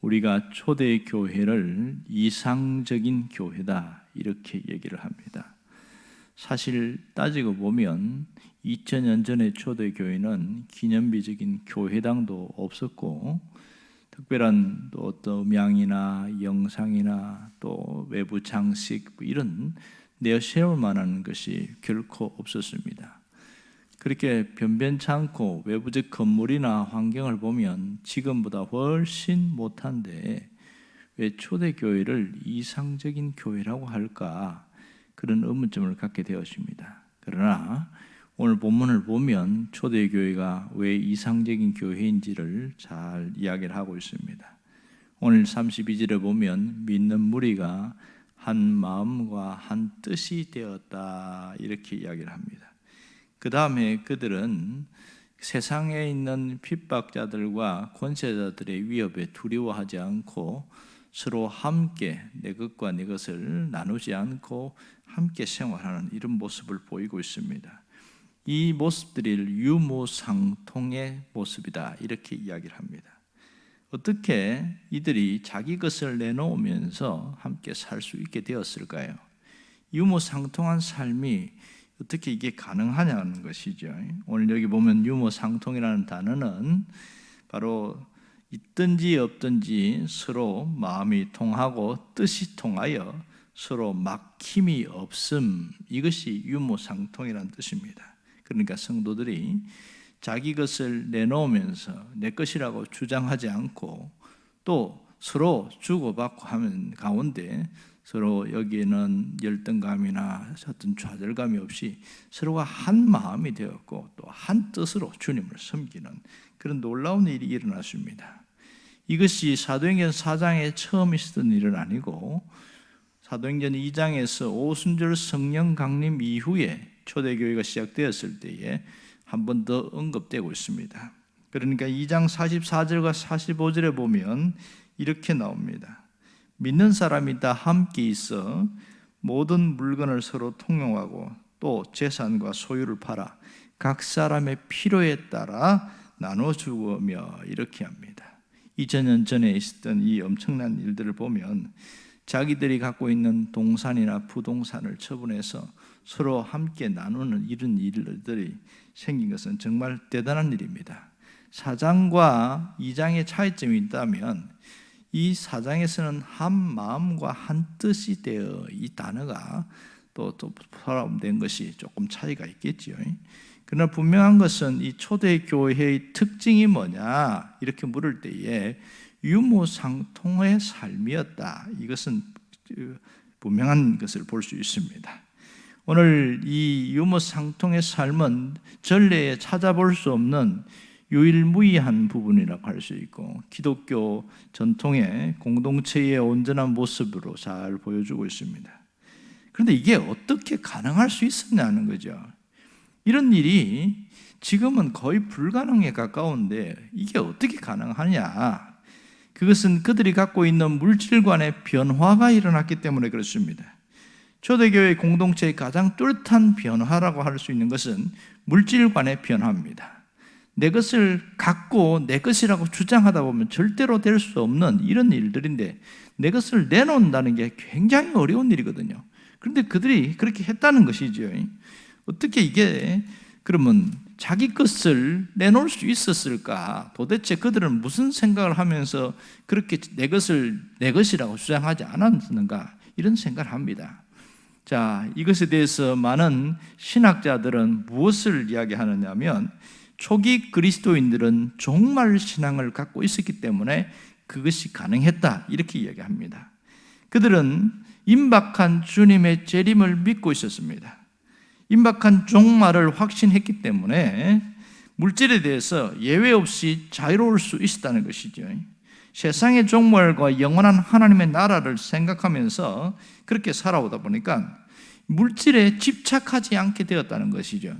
우리가 초대교회를 이상적인 교회다 이렇게 얘기를 합니다. 사실 따지고 보면 2000년 전의 초대교회는 기념비적인 교회당도 없었고 특별한 또 어떤 음향이나 영상이나 또 외부 장식 이런 내세울 만한 것이 결코 없었습니다. 그렇게 변변찮고 외부적 건물이나 환경을 보면 지금보다 훨씬 못한데 왜 초대교회를 이상적인 교회라고 할까? 그런 의문점을 갖게 되었습니다. 그러나 오늘 본문을 보면 초대교회가 왜 이상적인 교회인지를 잘 이야기를 하고 있습니다. 오늘 32절에 보면 믿는 무리가 한 마음과 한 뜻이 되었다 이렇게 이야기를 합니다. 그 다음에 그들은 세상에 있는 핍박자들과 권세자들의 위협에 두려워하지 않고 서로 함께 내 것과 내 것을 나누지 않고 함께 생활하는 이런 모습을 보이고 있습니다. 이 모습들이 유무상통의 모습이다 이렇게 이야기를 합니다. 어떻게 이들이 자기 것을 내놓으면서 함께 살 수 있게 되었을까요? 유무상통한 삶이 어떻게 이게 가능하냐는 것이죠. 오늘 여기 보면 유무상통이라는 단어는 바로 있든지 없든지 서로 마음이 통하고 뜻이 통하여 서로 막힘이 없음, 이것이 유무상통이라는 뜻입니다. 그러니까 성도들이 자기 것을 내놓으면서 내 것이라고 주장하지 않고 또 서로 주고받고 하는 가운데 서로 여기에는 열등감이나 어떤 좌절감이 없이 서로가 한 마음이 되었고 또 한 뜻으로 주님을 섬기는 그런 놀라운 일이 일어났습니다. 이것이 사도행전 4장에 처음 있었던 일은 아니고 사도행전 2장에서 오순절 성령 강림 이후에 초대교회가 시작되었을 때에 한 번 더 언급되고 있습니다. 그러니까 2장 44절과 45절에 보면 이렇게 나옵니다. 믿는 사람이 다 함께 있어 모든 물건을 서로 통용하고 또 재산과 소유를 팔아 각 사람의 필요에 따라 나눠주며 이렇게 합니다. 2000년 전에 있었던 이 엄청난 일들을 보면 자기들이 갖고 있는 동산이나 부동산을 처분해서 서로 함께 나누는 이런 일들이 생긴 것은 정말 대단한 일입니다. 4장과 2장의 차이점이 있다면 이 4장에서는 한 마음과 한 뜻이 되어 이 단어가 또 포함된 것이 조금 차이가 있겠지요. 그러나 분명한 것은 이 초대교회의 특징이 뭐냐 이렇게 물을 때에 유무상통의 삶이었다. 이것은 분명한 것을 볼 수 있습니다. 오늘 이 유무상통의 삶은 전례에 찾아볼 수 없는 유일무이한 부분이라고 할 수 있고 기독교 전통의 공동체의 온전한 모습으로 잘 보여주고 있습니다. 그런데 이게 어떻게 가능할 수 있었냐는 거죠. 이런 일이 지금은 거의 불가능에 가까운데 이게 어떻게 가능하냐? 그것은 그들이 갖고 있는 물질관의 변화가 일어났기 때문에 그렇습니다. 초대교회 공동체의 가장 뚜렷한 변화라고 할 수 있는 것은 물질관의 변화입니다. 내 것을 갖고 내 것이라고 주장하다 보면 절대로 될 수 없는 이런 일들인데 내 것을 내놓는다는 게 굉장히 어려운 일이거든요. 그런데 그들이 그렇게 했다는 것이죠. 어떻게 이게 그러면 자기 것을 내놓을 수 있었을까? 도대체 그들은 무슨 생각을 하면서 그렇게 내 것을 내 것이라고 주장하지 않았는가? 이런 생각을 합니다. 자, 이것에 대해서 많은 신학자들은 무엇을 이야기하느냐면 초기 그리스도인들은 종말 신앙을 갖고 있었기 때문에 그것이 가능했다 이렇게 이야기합니다. 그들은 임박한 주님의 재림을 믿고 있었습니다. 임박한 종말을 확신했기 때문에 물질에 대해서 예외 없이 자유로울 수 있었다는 것이죠. 세상의 종말과 영원한 하나님의 나라를 생각하면서 그렇게 살아오다 보니까 물질에 집착하지 않게 되었다는 것이죠.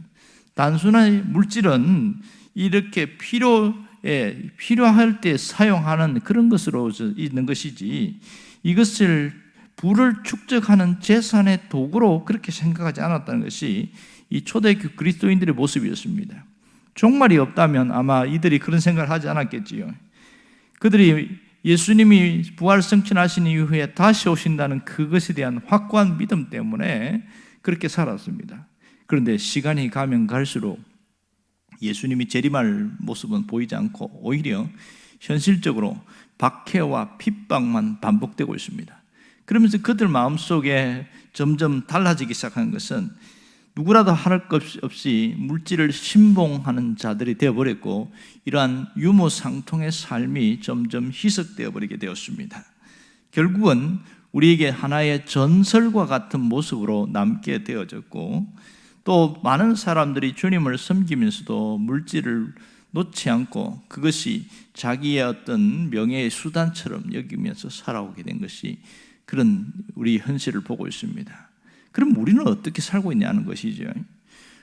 단순한 물질은 이렇게 필요할 때 사용하는 그런 것으로 있는 것이지 이것을 부를 축적하는 재산의 도구로 그렇게 생각하지 않았다는 것이 이 초대교회 그리스도인들의 모습이었습니다. 종말이 없다면 아마 이들이 그런 생각을 하지 않았겠지요. 그들이 예수님이 부활 승천하신 이후에 다시 오신다는 그것에 대한 확고한 믿음 때문에 그렇게 살았습니다. 그런데 시간이 가면 갈수록 예수님이 재림할 모습은 보이지 않고 오히려 현실적으로 박해와 핍박만 반복되고 있습니다. 그러면서 그들 마음속에 점점 달라지기 시작한 것은 누구라도 할 것 없이 물질을 신봉하는 자들이 되어버렸고, 이러한 유무상통의 삶이 점점 희석되어 버리게 되었습니다. 결국은 우리에게 하나의 전설과 같은 모습으로 남게 되어졌고, 또 많은 사람들이 주님을 섬기면서도 물질을 놓지 않고 그것이 자기의 어떤 명예의 수단처럼 여기면서 살아오게 된 것이 그런 우리 현실을 보고 있습니다. 그럼 우리는 어떻게 살고 있냐는 것이죠.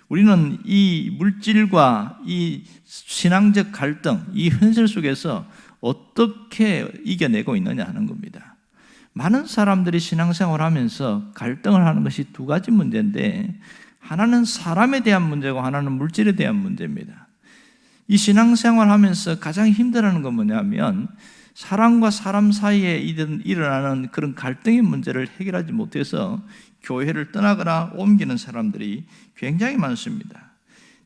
우리는 이 물질과 이 신앙적 갈등, 이 현실 속에서 어떻게 이겨내고 있느냐 하는 겁니다. 많은 사람들이 신앙생활을 하면서 갈등을 하는 것이 두 가지 문제인데, 하나는 사람에 대한 문제고 하나는 물질에 대한 문제입니다. 이 신앙생활을 하면서 가장 힘들어하는 건 뭐냐면, 사람과 사람 사이에 일어나는 그런 갈등의 문제를 해결하지 못해서 교회를 떠나거나 옮기는 사람들이 굉장히 많습니다.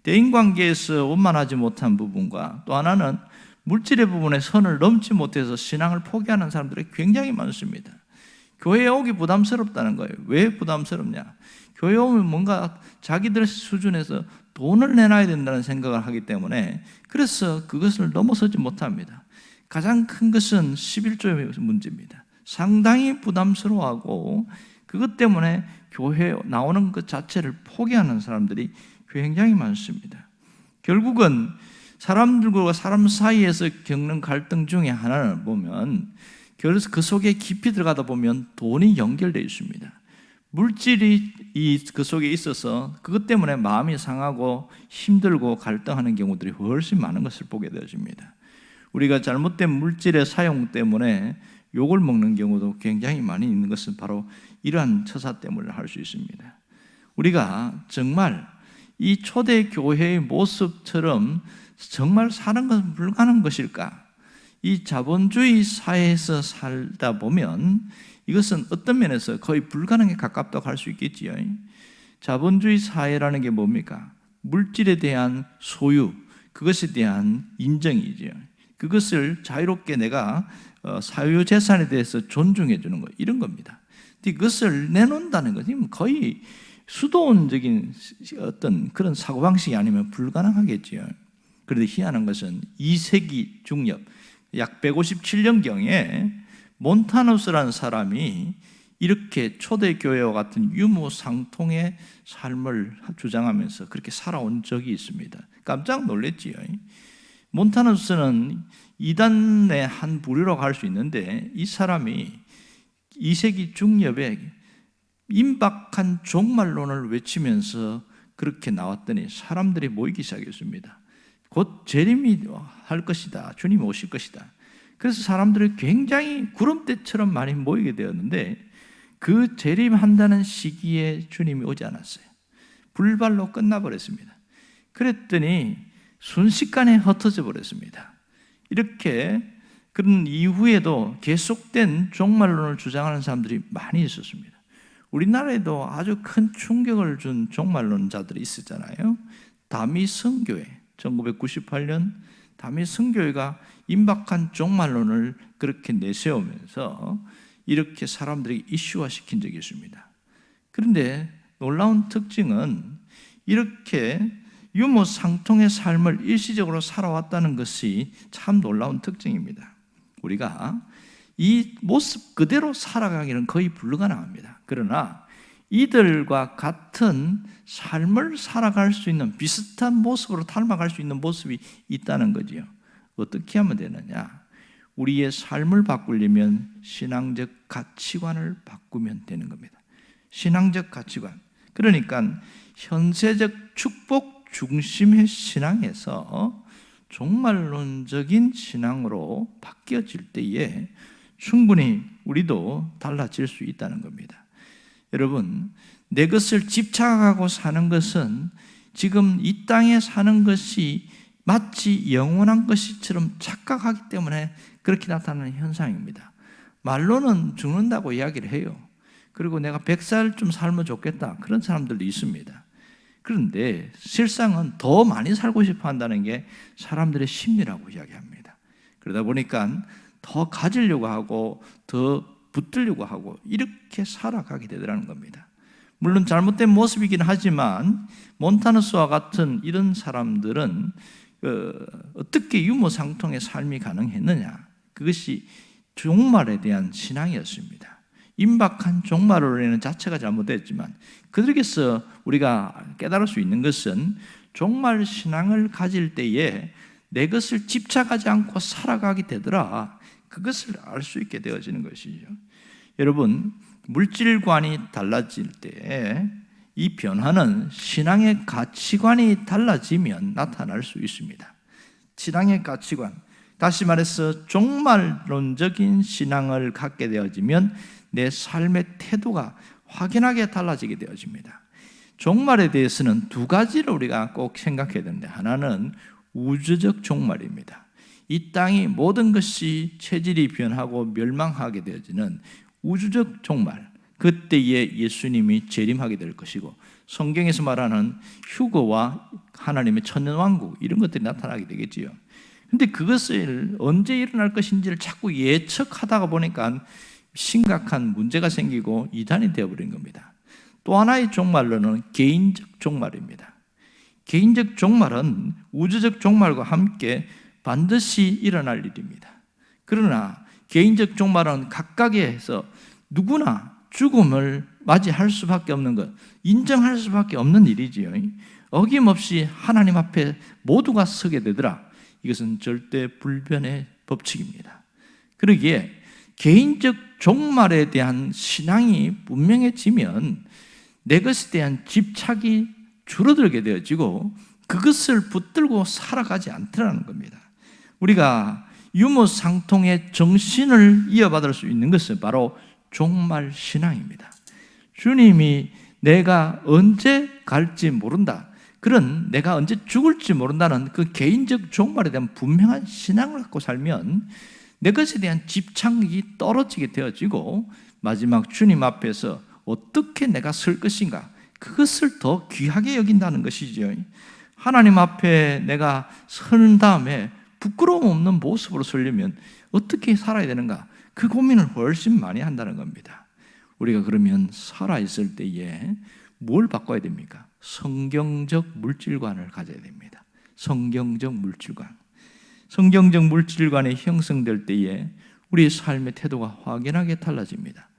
대인관계에서 원만하지 못한 부분과 또 하나는 물질의 부분에 선을 넘지 못해서 신앙을 포기하는 사람들이 굉장히 많습니다. 교회에 오기 부담스럽다는 거예요. 왜 부담스럽냐? 교회에 오면 뭔가 자기들 수준에서 돈을 내놔야 된다는 생각을 하기 때문에, 그래서 그것을 넘어서지 못합니다. 가장 큰 것은 11조의 문제입니다. 상당히 부담스러워하고 그것 때문에 교회에 나오는 것 자체를 포기하는 사람들이 굉장히 많습니다. 결국은 사람들과 사람 사이에서 겪는 갈등 중에 하나를 보면, 그래서 그 속에 깊이 들어가다 보면 돈이 연결되어 있습니다. 물질이 그 속에 있어서 그것 때문에 마음이 상하고 힘들고 갈등하는 경우들이 훨씬 많은 것을 보게 되어집니다. 우리가 잘못된 물질의 사용 때문에 욕을 먹는 경우도 굉장히 많이 있는 것은 바로 이러한 처사 때문에 할 수 있습니다. 우리가 정말 이 초대교회의 모습처럼 정말 사는 것은 불가능한 것일까? 이 자본주의 사회에서 살다 보면 이것은 어떤 면에서 거의 불가능에 가깝다고 할 수 있겠지요. 자본주의 사회라는 게 뭡니까? 물질에 대한 소유, 그것에 대한 인정이죠. 그것을 자유롭게 내가 사유재산에 대해서 존중해 주는 것, 이런 겁니다. 근데 그것을 내놓는다는 것은 거의 수도원적인 어떤 그런 사고방식이 아니면 불가능하겠지요. 그런데 희한한 것은 2세기 중엽, 약 157년경에 몬타누스라는 사람이 이렇게 초대교회와 같은 유무상통의 삶을 주장하면서 그렇게 살아온 적이 있습니다. 깜짝 놀랐지요. 몬타누스는 이단의 한 부류라고 할 수 있는데, 이 사람이 2세기 중엽에 임박한 종말론을 외치면서 그렇게 나왔더니 사람들이 모이기 시작했습니다. 곧 재림이 할 것이다, 주님이 오실 것이다. 그래서 사람들이 굉장히 구름대처럼 많이 모이게 되었는데, 그 재림한다는 시기에 주님이 오지 않았어요. 불발로 끝나버렸습니다. 그랬더니 순식간에 흩어져 버렸습니다. 이렇게 그런 이후에도 계속된 종말론을 주장하는 사람들이 많이 있었습니다. 우리나라에도 아주 큰 충격을 준 종말론자들이 있었잖아요. 다미성교회, 1998년 다미성교회가 임박한 종말론을 그렇게 내세우면서 이렇게 사람들이 이슈화시킨 적이 있습니다. 그런데 놀라운 특징은 이렇게 유무상통의 삶을 일시적으로 살아왔다는 것이 참 놀라운 특징입니다. 우리가 이 모습 그대로 살아가기는 거의 불가능합니다. 그러나 이들과 같은 삶을 살아갈 수 있는, 비슷한 모습으로 닮아갈 수 있는 모습이 있다는 거지요. 어떻게 하면 되느냐? 우리의 삶을 바꾸려면 신앙적 가치관을 바꾸면 되는 겁니다. 신앙적 가치관. 그러니까 현세적 축복 중심의 신앙에서 종말론적인 신앙으로 바뀌어질 때에 충분히 우리도 달라질 수 있다는 겁니다. 여러분, 내 것을 집착하고 사는 것은 지금 이 땅에 사는 것이 마치 영원한 것이처럼 착각하기 때문에 그렇게 나타나는 현상입니다. 말로는 죽는다고 이야기를 해요. 그리고 내가 100살 좀 살면 좋겠다, 그런 사람들도 있습니다. 그런데 실상은 더 많이 살고 싶어 한다는 게 사람들의 심리라고 이야기합니다. 그러다 보니까 더 가지려고 하고 더 붙들려고 하고 이렇게 살아가게 되더라는 겁니다. 물론 잘못된 모습이긴 하지만 몬타누스와 같은 이런 사람들은 어떻게 유무상통의 삶이 가능했느냐? 그것이 종말에 대한 신앙이었습니다. 임박한 종말으로 인한 자체가 잘못됐지만 그들에게서 우리가 깨달을 수 있는 것은 종말 신앙을 가질 때에 내 것을 집착하지 않고 살아가게 되더라, 그것을 알 수 있게 되어지는 것이죠. 여러분, 물질관이 달라질 때 이 변화는 신앙의 가치관이 달라지면 나타날 수 있습니다. 신앙의 가치관, 다시 말해서 종말론적인 신앙을 갖게 되어지면 내 삶의 태도가 확연하게 달라지게 되어집니다. 종말에 대해서는 두 가지를 우리가 꼭 생각해야 되는데, 하나는 우주적 종말입니다. 이 땅이 모든 것이 체질이 변하고 멸망하게 되어지는 우주적 종말, 그때에 예수님이 재림하게 될 것이고, 성경에서 말하는 휴거와 하나님의 천년왕국, 이런 것들이 나타나게 되겠지요. 근데 그것을 언제 일어날 것인지를 자꾸 예측하다가 보니까 심각한 문제가 생기고 이단이 되어버린 겁니다. 또 하나의 종말로는 개인적 종말입니다. 개인적 종말은 우주적 종말과 함께 반드시 일어날 일입니다. 그러나 개인적 종말은 각각에서 누구나 죽음을 맞이할 수밖에 없는 것, 인정할 수밖에 없는 일이지요. 어김없이 하나님 앞에 모두가 서게 되더라. 이것은 절대 불변의 법칙입니다. 그러기에 개인적 종말에 대한 신앙이 분명해지면 내 것에 대한 집착이 줄어들게 되어지고 그것을 붙들고 살아가지 않더라는 겁니다. 우리가 유무상통의 정신을 이어받을 수 있는 것은 바로 종말 신앙입니다. 주님이 내가 언제 갈지 모른다, 그런 내가 언제 죽을지 모른다는 그 개인적 종말에 대한 분명한 신앙을 갖고 살면 내 것에 대한 집착이 떨어지게 되어지고 마지막 주님 앞에서 어떻게 내가 설 것인가, 그것을 더 귀하게 여긴다는 것이죠. 하나님 앞에 내가 선 다음에 부끄러움 없는 모습으로 서려면 어떻게 살아야 되는가, 그 고민을 훨씬 많이 한다는 겁니다. 우리가 그러면 살아있을 때에 뭘 바꿔야 됩니까? 성경적 물질관을 가져야 됩니다. 성경적 물질관. 성경적 물질관이 형성될 때에 우리의 삶의 태도가 확연하게 달라집니다.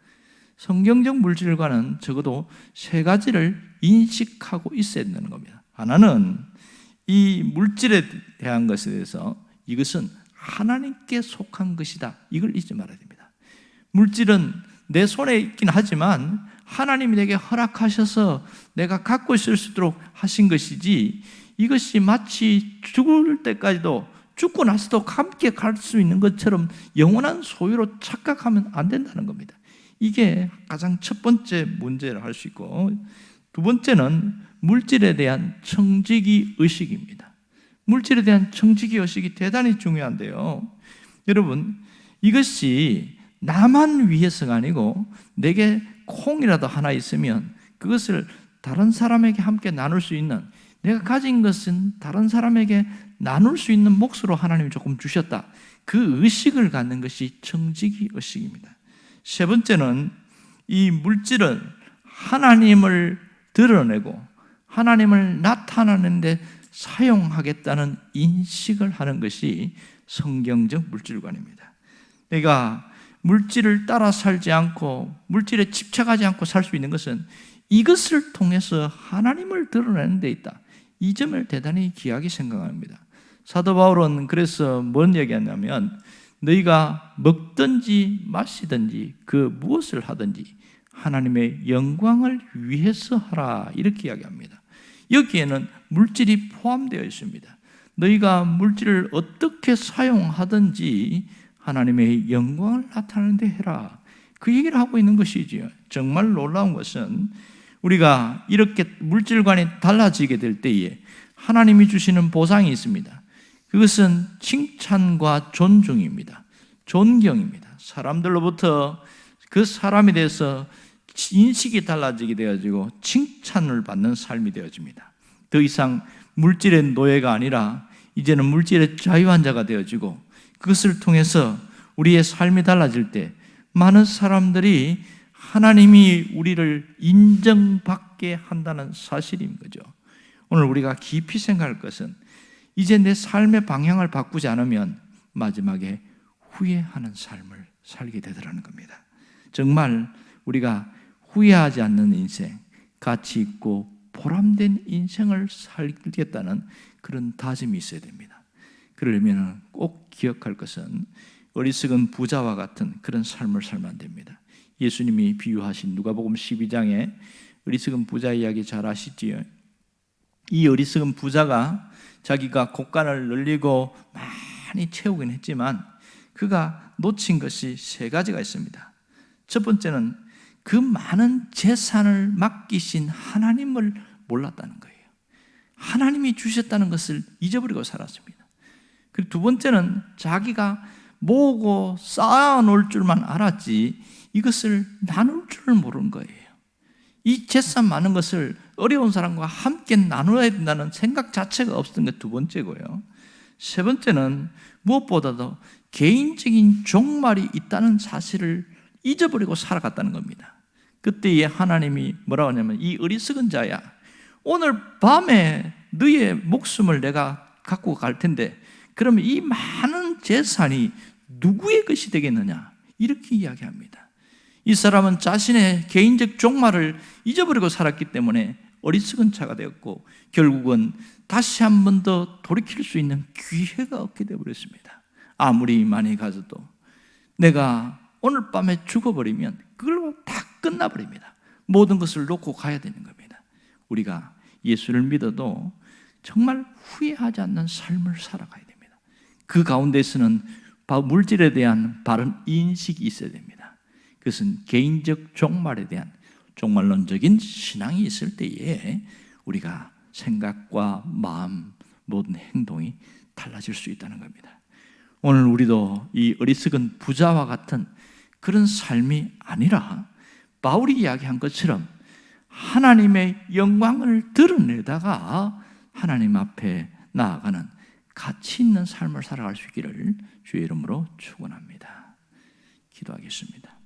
성경적 물질관은 적어도 세 가지를 인식하고 있어야 되는 겁니다. 하나는 이 물질에 대한 것에 대해서 이것은 하나님께 속한 것이다, 이걸 잊지 말아야 됩니다. 물질은 내 손에 있긴 하지만 하나님이 내게 허락하셔서 내가 갖고 있을 수 있도록 하신 것이지, 이것이 마치 죽을 때까지도, 죽고 나서도 함께 갈 수 있는 것처럼 영원한 소유로 착각하면 안 된다는 겁니다. 이게 가장 첫 번째 문제를 할 수 있고, 두 번째는 물질에 대한 청지기 의식입니다. 물질에 대한 청지기 의식이 대단히 중요한데요, 여러분, 이것이 나만 위해서가 아니고 내게 콩이라도 하나 있으면 그것을 다른 사람에게 함께 나눌 수 있는, 내가 가진 것은 다른 사람에게 나눌 수 있는 몫으로 하나님이 조금 주셨다, 그 의식을 갖는 것이 청지기 의식입니다. 세 번째는 이 물질은 하나님을 드러내고 하나님을 나타내는 데 사용하겠다는 인식을 하는 것이 성경적 물질관입니다. 내가 물질을 따라 살지 않고 물질에 집착하지 않고 살 수 있는 것은 이것을 통해서 하나님을 드러내는 데 있다, 이 점을 대단히 귀하게 생각합니다. 사도 바울은 그래서 뭔 얘기하냐면, 너희가 먹든지 마시든지 그 무엇을 하든지 하나님의 영광을 위해서 하라, 이렇게 이야기합니다. 여기에는 물질이 포함되어 있습니다. 너희가 물질을 어떻게 사용하든지 하나님의 영광을 나타내는 데 해라, 그 얘기를 하고 있는 것이지요. 정말 놀라운 것은 우리가 이렇게 물질관이 달라지게 될 때에 하나님이 주시는 보상이 있습니다. 그것은 칭찬과 존중입니다. 존경입니다. 사람들로부터 그 사람에 대해서 인식이 달라지게 되어지고 칭찬을 받는 삶이 되어집니다. 더 이상 물질의 노예가 아니라 이제는 물질의 자유한 자가 되어지고, 그것을 통해서 우리의 삶이 달라질 때 많은 사람들이 하나님이 우리를 인정받게 한다는 사실인 거죠. 오늘 우리가 깊이 생각할 것은, 이제 내 삶의 방향을 바꾸지 않으면 마지막에 후회하는 삶을 살게 되더라는 겁니다. 정말 우리가 후회하지 않는 인생, 가치 있고 보람된 인생을 살겠다는 그런 다짐이 있어야 됩니다. 그러려면 꼭 기억할 것은 어리석은 부자와 같은 그런 삶을 살면 안 됩니다. 예수님이 비유하신 누가복음 12장에 어리석은 부자 이야기 잘 아시지요? 이 어리석은 부자가 자기가 곳간을 늘리고 많이 채우긴 했지만 그가 놓친 것이 세 가지가 있습니다. 첫 번째는 그 많은 재산을 맡기신 하나님을 몰랐다는 거예요. 하나님이 주셨다는 것을 잊어버리고 살았습니다. 그리고 두 번째는 자기가 모으고 쌓아놓을 줄만 알았지 이것을 나눌 줄을 모르는 거예요. 이 재산 많은 것을 어려운 사람과 함께 나눠야 된다는 생각 자체가 없었던 게 두 번째고요. 세 번째는 무엇보다도 개인적인 종말이 있다는 사실을 잊어버리고 살아갔다는 겁니다. 그때에 하나님이 뭐라고 하냐면, 이 어리석은 자야, 오늘 밤에 너의 목숨을 내가 갖고 갈 텐데 그러면 이 많은 재산이 누구의 것이 되겠느냐, 이렇게 이야기합니다. 이 사람은 자신의 개인적 종말을 잊어버리고 살았기 때문에 어리석은 자가 되었고, 결국은 다시 한 번 더 돌이킬 수 있는 기회가 없게 되어버렸습니다. 아무리 많이 가져도 내가 오늘 밤에 죽어버리면 그걸로 다 끝나버립니다. 모든 것을 놓고 가야 되는 겁니다. 우리가 예수를 믿어도 정말 후회하지 않는 삶을 살아가야 됩니다. 그 가운데서는 물질에 대한 바른 인식이 있어야 됩니다. 그것은 개인적 종말에 대한 종말론적인 신앙이 있을 때에 우리가 생각과 마음, 모든 행동이 달라질 수 있다는 겁니다. 오늘 우리도 이 어리석은 부자와 같은 그런 삶이 아니라 바울이 이야기한 것처럼 하나님의 영광을 드러내다가 하나님 앞에 나아가는 가치 있는 삶을 살아갈 수 있기를 주의 이름으로 축원합니다. 기도하겠습니다.